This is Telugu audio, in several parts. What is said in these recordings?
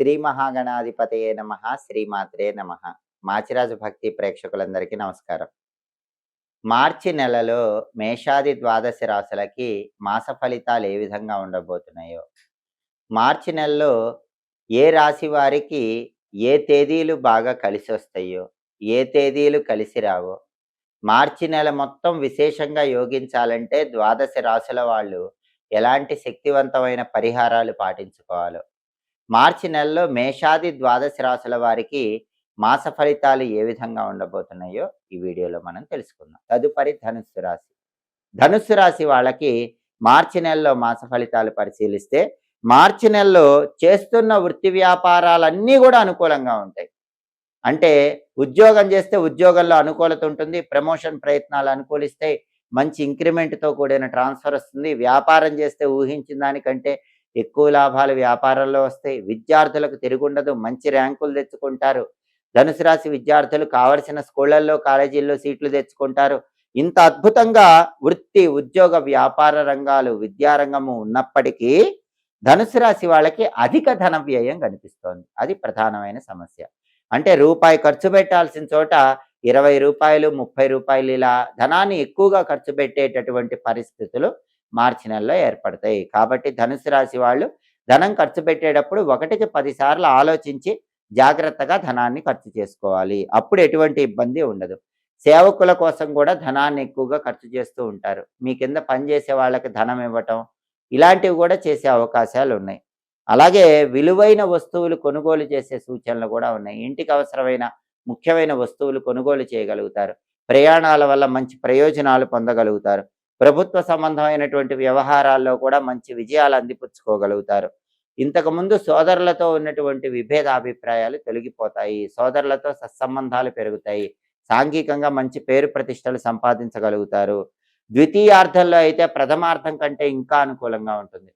శ్రీ మహాగణాధిపతయే నమః. శ్రీమాత్రే నమః. మాచిరాజు భక్తి ప్రేక్షకులందరికీ నమస్కారం. మార్చి నెలలో మేషాది ద్వాదశ రాశులకి మాస ఫలితాలు ఏ విధంగా ఉండబోతున్నాయో, మార్చి నెలలో ఏ రాశి వారికి ఏ తేదీలు బాగా కలిసొస్తాయో, ఏ తేదీలు కలిసి రావో, మార్చి నెల మొత్తం విశేషంగా యోగించాలంటే ద్వాదశ రాశుల వాళ్ళు ఎలాంటి శక్తివంతమైన పరిహారాలు పాటించుకోవాలో, మార్చి నెలలో మేషాది ద్వాదశ రాశుల వారికి మాస ఫలితాలు ఏ విధంగా ఉండబోతున్నాయో ఈ వీడియోలో మనం తెలుసుకుందాం. తదుపరి ధనుస్సు రాశి. ధనుస్సు రాశి వాళ్ళకి మార్చి నెలలో మాస ఫలితాలు పరిశీలిస్తే, మార్చి నెలలో చేస్తున్న వృత్తి వ్యాపారాలన్నీ కూడా అనుకూలంగా ఉంటాయి. అంటే ఉద్యోగం చేస్తే ఉద్యోగంలో అనుకూలత ఉంటుంది, ప్రమోషన్ ప్రయత్నాలు అనుకూలిస్తాయి, మంచి ఇంక్రిమెంట్తో కూడిన ట్రాన్స్ఫర్ వస్తుంది. వ్యాపారం చేస్తే ఊహించిన దానికంటే ఎక్కువ లాభాలు వ్యాపారంలో వస్తాయి. విద్యార్థులకు తిరుగుండదు, మంచి ర్యాంకులు తెచ్చుకుంటారు. ధనుసు రాశి విద్యార్థులు కావలసిన స్కూళ్ళల్లో కాలేజీల్లో సీట్లు తెచ్చుకుంటారు. ఇంత అద్భుతంగా వృత్తి ఉద్యోగ వ్యాపార రంగాలు విద్యారంగము ఉన్నప్పటికీ ధనుసు రాశి వాళ్ళకి అధిక ధన వ్యయం కనిపిస్తోంది. అది ప్రధానమైన సమస్య. అంటే రూపాయి ఖర్చు పెట్టాల్సిన చోట 20 రూపాయలు 30 రూపాయలు ఇలా ధనాన్ని ఎక్కువగా ఖర్చు పెట్టేటటువంటి పరిస్థితులు మార్చి నెలలో ఏర్పడతాయి. కాబట్టి ధనుసు రాశి వాళ్ళు ధనం ఖర్చు పెట్టేటప్పుడు 1కి 10 సార్లు ఆలోచించి జాగ్రత్తగా ధనాన్ని ఖర్చు చేసుకోవాలి. అప్పుడు ఎటువంటి ఇబ్బంది ఉండదు. సేవకుల కోసం కూడా ధనాన్ని ఎక్కువగా ఖర్చు చేస్తూ ఉంటారు. మీ కింద పనిచేసే వాళ్ళకి ధనం ఇవ్వటం ఇలాంటివి కూడా చేసే అవకాశాలు ఉన్నాయి. అలాగే విలువైన వస్తువులు కొనుగోలు చేసే సూచనలు కూడా ఉన్నాయి. ఇంటికి అవసరమైన ముఖ్యమైన వస్తువులు కొనుగోలు చేయగలుగుతారు. ప్రయాణాల వల్ల మంచి ప్రయోజనాలు పొందగలుగుతారు. ప్రభుత్వ సంబంధమైనటువంటి వ్యవహారాల్లో కూడా మంచి విజయాలు అందిపుచ్చుకోగలుగుతారు. ఇంతకుముందు సోదరులతో ఉన్నటువంటి విభేదాభిప్రాయాలు తొలగిపోతాయి. సోదరులతో సత్సంబంధాలు పెరుగుతాయి. సాంఘికంగా మంచి పేరు ప్రతిష్టలు సంపాదించగలుగుతారు. ద్వితీయార్థంలో అయితే ప్రథమార్థం కంటే ఇంకా అనుకూలంగా ఉంటుంది.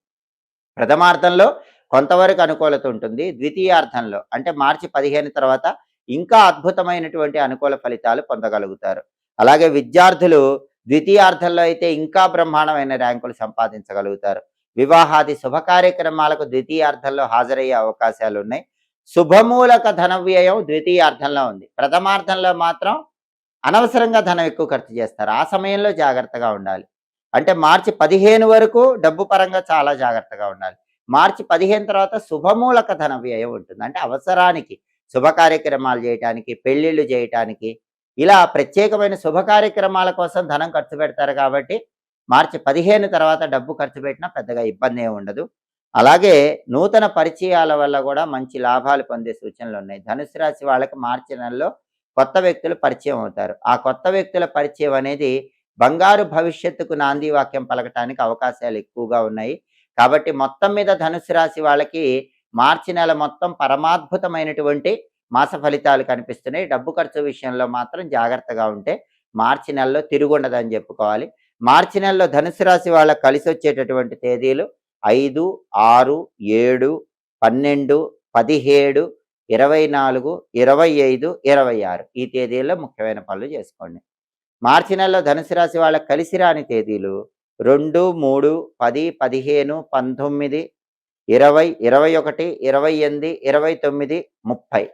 ప్రథమార్థంలో కొంతవరకు అనుకూలత ఉంటుంది. ద్వితీయార్థంలో అంటే మార్చి 15 తర్వాత ఇంకా అద్భుతమైనటువంటి అనుకూల ఫలితాలు పొందగలుగుతారు. అలాగే విద్యార్థులు ద్వితీయార్థంలో అయితే ఇంకా బ్రహ్మాండమైన ర్యాంకులు సంపాదించగలుగుతారు. వివాహాది శుభ కార్యక్రమాలకు ద్వితీయార్థంలో హాజరయ్యే అవకాశాలు ఉన్నాయి. శుభమూలక ధన వ్యయం ద్వితీయార్థంలో ఉంది. ప్రథమార్థంలో మాత్రం అనవసరంగా ధనం ఎక్కువ ఖర్చు చేస్తారు. ఆ సమయంలో జాగ్రత్తగా ఉండాలి. అంటే మార్చి 15 వరకు డబ్బు పరంగా చాలా జాగ్రత్తగా ఉండాలి. మార్చి 15 తర్వాత శుభమూలక ధన వ్యయం ఉంటుంది. అంటే అవసరానికి శుభ కార్యక్రమాలు చేయటానికి, పెళ్ళిళ్ళు చేయటానికి ఇలా ప్రత్యేకమైన శుభ కార్యక్రమాల కోసం ధనం ఖర్చు పెడతారు. కాబట్టి మార్చి 15 తర్వాత డబ్బు ఖర్చు పెట్టినా పెద్దగా ఇబ్బంది ఏమి ఉండదు. అలాగే నూతన పరిచయాల వల్ల కూడా మంచి లాభాలు పొందే సూచనలు ఉన్నాయి. ధనుసు రాశి వాళ్ళకి మార్చి నెలలో కొత్త వ్యక్తులు పరిచయం అవుతారు. ఆ కొత్త వ్యక్తుల పరిచయం అనేది బంగారు భవిష్యత్తుకు నాంది వాక్యం పలకటానికి అవకాశాలు ఎక్కువగా ఉన్నాయి. కాబట్టి మొత్తం మీద ధనుసు రాశి వాళ్ళకి మార్చి నెల మొత్తం పరమాద్భుతమైనటువంటి మాస ఫలితాలు కనిపిస్తున్నాయి. డబ్బు ఖర్చు విషయంలో మాత్రం జాగ్రత్తగా ఉంటే మార్చి నెలలో తిరుగుండదని చెప్పుకోవాలి. మార్చి నెలలో ధనుసు రాశి వాళ్ళకి కలిసి వచ్చేటటువంటి తేదీలు 5, 6, 7, 12, 17, 24, 25, 26 ఈ తేదీల్లో ముఖ్యమైన పనులు చేసుకోండి. మార్చి నెలలో ధనుసు రాశి వాళ్ళకి కలిసి రాని తేదీలు 2, 3, 10, 15, 19, 20, 21, 28, 29, 30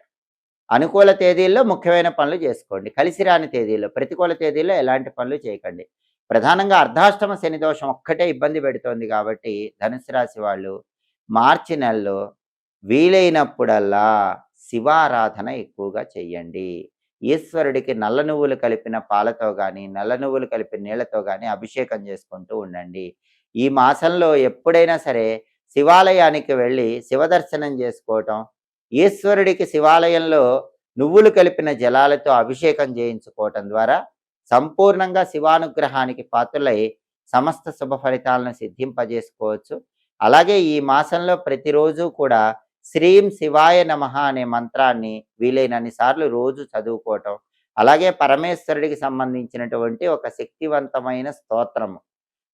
అనుకూల తేదీల్లో ముఖ్యమైన పనులు చేసుకోండి. కలిసి రాని తేదీల్లో ప్రతికూల తేదీల్లో ఎలాంటి పనులు చేయకండి. ప్రధానంగా అర్ధాష్టమ శని దోషం ఒక్కటే ఇబ్బంది పెడుతోంది. కాబట్టి ధనుసు రాశి వాళ్ళు మార్చి నెలలో వీలైనప్పుడల్లా శివారాధన ఎక్కువగా చెయ్యండి. ఈశ్వరుడికి నల్ల నువ్వులు కలిపిన పాలతో కానీ నల్ల నువ్వులు కలిపిన నీళ్లతో కానీ అభిషేకం చేసుకుంటూ ఉండండి. ఈ మాసంలో ఎప్పుడైనా సరే శివాలయానికి వెళ్ళి శివదర్శనం చేసుకోవటం, ఈశ్వరుడికి శివాలయంలో నువ్వులు కలిపిన జలాలతో అభిషేకం చేయించుకోవటం ద్వారా సంపూర్ణంగా శివానుగ్రహానికి పాత్రులై సమస్త శుభ ఫలితాలను సిద్ధింపజేసుకోవచ్చు. అలాగే ఈ మాసంలో ప్రతిరోజు కూడా శ్రీం శివాయ నమః అనే మంత్రాన్ని వీలైనన్ని సార్లు రోజు చదువుకోవటం, అలాగే పరమేశ్వరుడికి సంబంధించినటువంటి ఒక శక్తివంతమైన స్తోత్రము,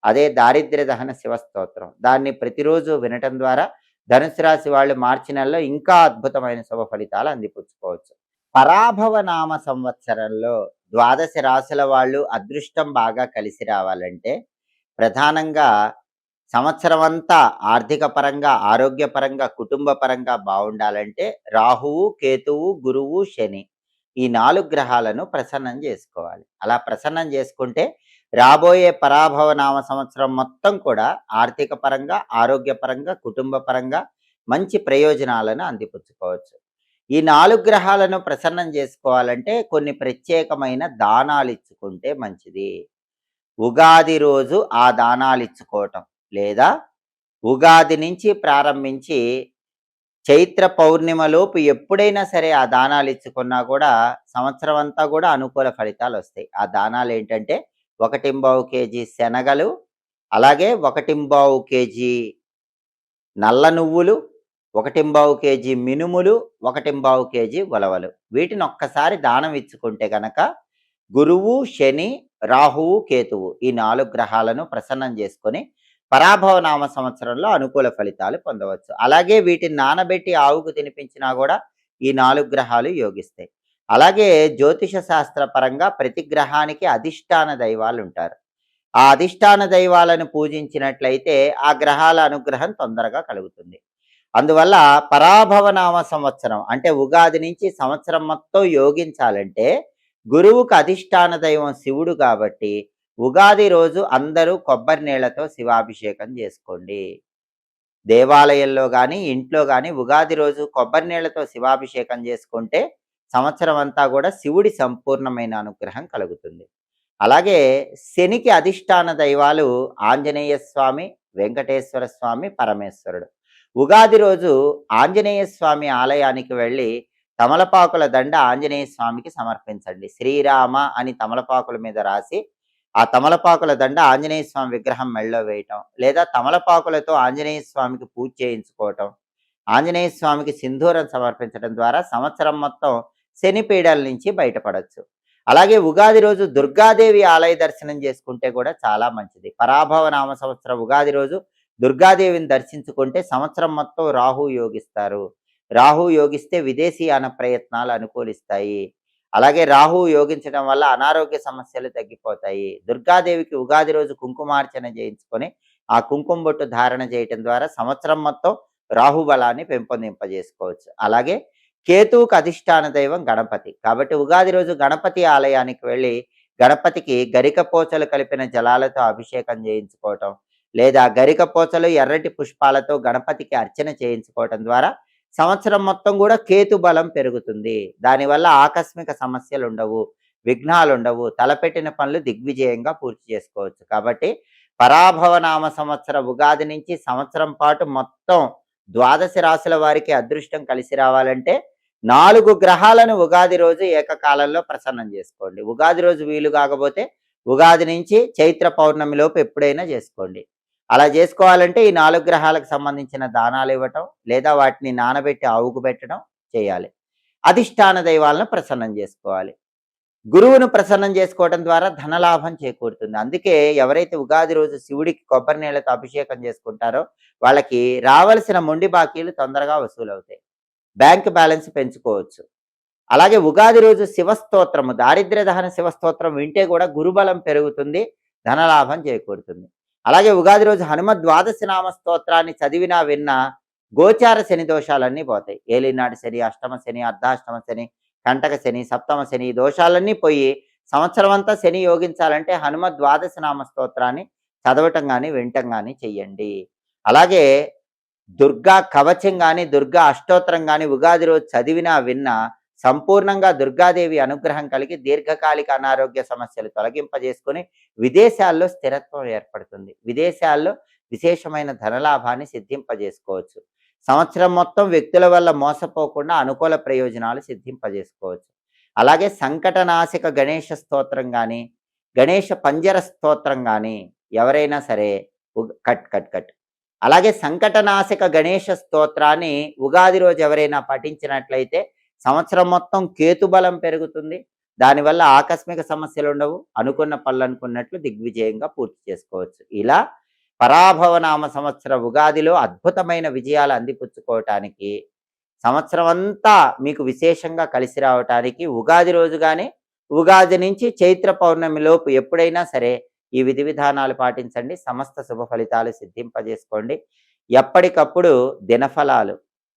అదే దారిద్ర్య దహన శివ స్తోత్రం, దాన్ని ప్రతిరోజు వినటం ద్వారా ధనుసు రాశి వాళ్ళు మార్చి నెలలో ఇంకా అద్భుతమైన శుభ ఫలితాలు అందిపుచ్చుకోవచ్చు. పరాభవ నామ సంవత్సరంలో ద్వాదశ రాశుల వాళ్ళు అదృష్టం బాగా కలిసి రావాలంటే ప్రధానంగా సంవత్సరం అంతా ఆర్థిక పరంగా, ఆరోగ్యపరంగా, కుటుంబ పరంగా బావుండాలంటే రాహువు, కేతువు, గురువు, శని ఈ 4 గ్రహాలను ప్రసన్నం జేసుకోవాలి. అలా ప్రసన్నం జేసుకుంటే రాబోయే పరాభవ నామ సంవత్సరం మొత్తం కూడా ఆర్థిక పరంగా, ఆరోగ్యపరంగా, కుటుంబ పరంగా మంచి ప్రయోజనాలను అందిపుచ్చుకోవచ్చు. ఈ 4 గ్రహాలను ప్రసన్నం జేసుకోవాలంటే కొన్ని ప్రత్యేకమైన దానాలిచ్చుకుంటే మంచిది. ఉగాది రోజు ఆ దానాలిచ్చుకోవటం. లేదా ఉగాది నుంచి ప్రారంభించి చైత్ర పౌర్ణిమలోపు ఎప్పుడైనా సరే ఆ దానాలిచ్చుకున్నా కూడా సంవత్సరం అంతా కూడా అనుకూల ఫలితాలొస్తాయి. ఆ దానాలేంటంటే 1 కేజీ శనగలు, అలాగే 1 కేజీ నల్ల నువ్వులు, 1 కేజీ మినుములు, 1 కేజీ ఉలవలు. వీటిని ఒక్కసారి దానం ఇచ్చుకుంటే గనక గురువు, శని, రాహువు, కేతువు ఈ 4 గ్రహాలను ప్రసన్నం చేసుకొని పరాభవ నామ సంవత్సరంలో అనుకూల ఫలితాలు పొందవచ్చు. అలాగే వీటిని నానబెట్టి ఆవుకు తినిపించినా కూడా ఈ 4 గ్రహాలు యోగిస్తాయి. అలాగే జ్యోతిష శాస్త్ర పరంగా ప్రతి గ్రహానికి అధిష్టాన దైవాలు ఉంటారు. ఆ అధిష్టాన దైవాలను పూజించినట్లయితే ఆ గ్రహాల అనుగ్రహం తొందరగా కలుగుతుంది. అందువల్ల పరాభవ నామ సంవత్సరం అంటే ఉగాది నుంచి సంవత్సరం మొత్తం యోగించాలంటే గురువుకు అధిష్టాన దైవం శివుడు కాబట్టి ఉగాది రోజు అందరూ కొబ్బరి నీళ్లతో శివాభిషేకం చేసుకోండి. దేవాలయంలో కానీ ఇంట్లో కానీ ఉగాది రోజు కొబ్బరి నీళ్లతో శివాభిషేకం చేసుకుంటే సంవత్సరం అంతా కూడా శివుడి సంపూర్ణమైన అనుగ్రహం కలుగుతుంది. అలాగే శనికి అధిష్టాన దైవాలు ఆంజనేయ స్వామి, వెంకటేశ్వర స్వామి, పరమేశ్వరుడు. ఉగాది రోజు ఆంజనేయ స్వామి ఆలయానికి వెళ్ళి తమలపాకుల దండ ఆంజనేయ స్వామికి సమర్పించండి. శ్రీరామ అని తమలపాకుల మీద రాసి ఆ తమలపాకుల దండ ఆంజనేయ స్వామి విగ్రహం మెళ్ళలో వేయటం, లేదా తమలపాకులతో ఆంజనేయ స్వామికి పూజ చేయించుకోవటం, ఆంజనేయ స్వామికి సింధూరం సమర్పించడం ద్వారా సంవత్సరం మొత్తం శని పీడల నుంచి బయటపడవచ్చు. అలాగే ఉగాది రోజు దుర్గాదేవి ఆలయ దర్శనం చేసుకుంటే కూడా చాలా మంచిది. పరాభవ నామ సంవత్సరం ఉగాది రోజు దుర్గాదేవిని దర్శించుకుంటే సంవత్సరం మొత్తం రాహు యోగిస్తారు. రాహు యోగిస్తే విదేశీయాన ప్రయత్నాలు అనుకూలిస్తాయి. అలాగే రాహు యోగించడం వల్ల అనారోగ్య సమస్యలు తగ్గిపోతాయి. దుర్గాదేవికి ఉగాది రోజు కుంకుమార్చన చేయించుకొని ఆ కుంకుమ బొట్టు ధారణ చేయటం ద్వారా సంవత్సరం మొత్తం రాహు బలాన్ని పెంపొందింపజేసుకోవచ్చు. అలాగే కేతువుకు అధిష్టాన దైవం గణపతి కాబట్టి ఉగాది రోజు గణపతి ఆలయానికి వెళ్ళి గణపతికి గరికపోచలు కలిపిన జలాలతో అభిషేకం చేయించుకోవటం, లేదా గరికపోచలు ఎర్రటి పుష్పాలతో గణపతికి అర్చన చేయించుకోవటం ద్వారా సంవత్సరం మొత్తం కూడా కేతు బలం పెరుగుతుంది. దానివల్ల ఆకస్మిక సమస్యలు ఉండవు, విఘ్నాలు ఉండవు, తలపెట్టిన పనులు దిగ్విజయంగా పూర్తి చేసుకోవచ్చు. కాబట్టి పరాభవ నామ సంవత్సర ఉగాది నుంచి సంవత్సరం పాటు మొత్తం 12 రాశుల వారికి అదృష్టం కలిసి రావాలంటే 4 గ్రహాలను ఉగాది రోజు ఏకకాలంలో ప్రసన్నం చేసుకోండి. ఉగాది రోజు వీలు కాకపోతే ఉగాది నుంచి చైత్ర పౌర్ణమి లోపు ఎప్పుడైనా చేసుకోండి. అలా చేసుకోవాలంటే ఈ 4 గ్రహాలకు సంబంధించిన దానాలు ఇవ్వటం, లేదా వాటిని నానబెట్టి ఆవుకు పెట్టడం చేయాలి. అధిష్టాన దైవాలను ప్రసన్నం చేసుకోవాలి. గురువును ప్రసన్నం చేసుకోవడం ద్వారా ధనలాభం చేకూరుతుంది. అందుకే ఎవరైతే ఉగాది రోజు శివుడికి కొబ్బరి నీళ్లతో అభిషేకం చేసుకుంటారో వాళ్ళకి రావలసిన మొండి బాకీలు తొందరగా వసూలవుతాయి. బ్యాంక్ బ్యాలెన్స్ పెంచుకోవచ్చు. అలాగే ఉగాది రోజు శివస్తోత్రము, దారిద్ర్య దహన శివస్తోత్రం వింటే కూడా గురుబలం పెరుగుతుంది, ధనలాభం చేకూరుతుంది. అలాగే ఉగాది రోజు హనుమ ద్వాదశి నామ స్తోత్రాన్ని చదివినా విన్నా గోచార శని దోషాలన్నీ పోతాయి. ఏలినాటి శని, అష్టమ శని, అర్ధాష్టమ శని, కంటక శని, సప్తమ శని దోషాలన్నీ పోయి సంవత్సరం అంతా శని యోగించాలంటే హనుమ ద్వాదశి నామ స్తోత్రాన్ని చదవటం కానీ వినటం కానీ చెయ్యండి. అలాగే దుర్గా కవచం కానీ దుర్గా అష్టోత్తరం కానీ ఉగాది రోజు చదివినా విన్నా సంపూర్ణంగా దుర్గాదేవి అనుగ్రహం కలిగి దీర్ఘకాలిక అనారోగ్య సమస్యలు తొలగింపజేసుకొని విదేశాల్లో స్థిరత్వం ఏర్పడుతుంది. విదేశాల్లో విశేషమైన ధనలాభాన్ని సిద్ధింపజేసుకోవచ్చు. సంవత్సరం మొత్తం వ్యక్తుల వల్ల మోసపోకుండా అనుకూల ప్రయోజనాలు సిద్ధింపజేసుకోవచ్చు. అలాగే సంకటనాశక గణేష స్తోత్రం కానీ గణేష పంజర స్తోత్రం కానీ ఎవరైనా సరే కట్ కట్ కట్ అలాగే సంకటనాశక గణేష స్తోత్రాన్ని ఉగాది రోజు ఎవరైనా పఠించినట్లయితే సంవత్సరం మొత్తం కేతుబలం పెరుగుతుంది. దానివల్ల ఆకస్మిక సమస్యలు ఉండవు, అనుకున్న పనులు అనుకున్నట్లు దిగ్విజయంగా పూర్తి చేసుకోవచ్చు. ఇలా పరాభవ నామ సంవత్సర ఉగాదిలో అద్భుతమైన విజయాలు అందిపుచ్చుకోవటానికి సంవత్సరం అంతా మీకు విశేషంగా కలిసి రావటానికి ఉగాది రోజు కానీ ఉగాది నుంచి చైత్ర పౌర్ణమి లోపు ఎప్పుడైనా సరే ఈ విధి విధానాలు పాటించండి. సమస్త శుభ ఫలితాలు సిద్ధింపజేసుకోండి. ఎప్పటికప్పుడు దినఫలాలు,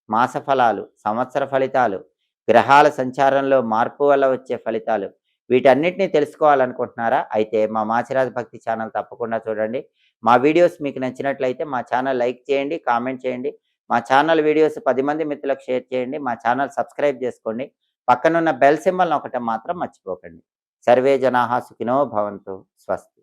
మాస ఫలాలు, సంవత్సర ఫలితాలు, గ్రహాల సంచారంలో మార్పు వల్ల వచ్చే ఫలితాలు వీటన్నిటిని తెలుసుకోవాలనుకుంటున్నారా? అయితే మా మాచిరాజు భక్తి ఛానల్ తప్పకుండా చూడండి. మా వీడియోస్ మీకు నచ్చినట్లయితే మా ఛానల్ లైక్ చేయండి, కామెంట్ చేయండి. మా ఛానల్ వీడియోస్ 10 మంది మిత్రులకు షేర్ చేయండి. మా ఛానల్ సబ్స్క్రైబ్ చేసుకోండి. పక్కనున్న బెల్ సింబల్ నొక్కటం మాత్రం మర్చిపోకండి. సర్వే జనాః సుఖినో భవంతు. స్వస్తి.